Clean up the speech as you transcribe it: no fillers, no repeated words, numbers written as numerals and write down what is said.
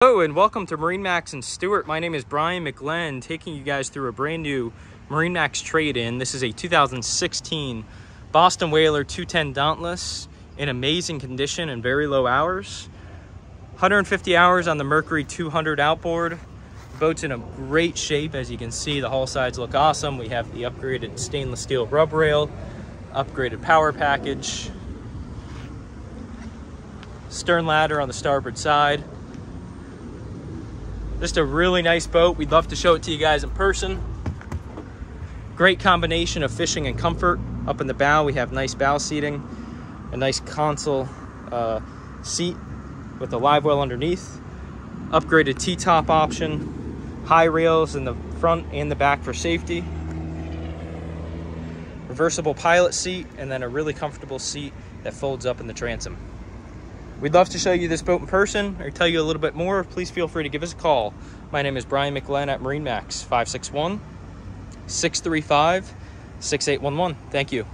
Hello and welcome to MarineMax and Stuart. My name is Brian McGlenn, taking you guys through a brand new MarineMax trade-in. This is a 2016 Boston Whaler 210 Dauntless in amazing condition and very low hours. 150 hours on the Mercury 200 outboard. The boat's in a great shape. As you can see, the hull sides look awesome. We have the upgraded stainless steel rub rail, upgraded power package, stern ladder on the starboard side. Just a really nice boat. We'd love to show it to you guys in person. Great combination of fishing and comfort. Up in the bow, we have nice bow seating, a nice console seat with a live well underneath, upgraded T-top option, high rails in the front and the back for safety, reversible pilot seat, and then a really comfortable seat that folds up in the transom. We'd love to show you this boat in person or tell you a little bit more. Please feel free to give us a call. My name is Brian McGlenn at MarineMax, 561-635-6811. Thank you.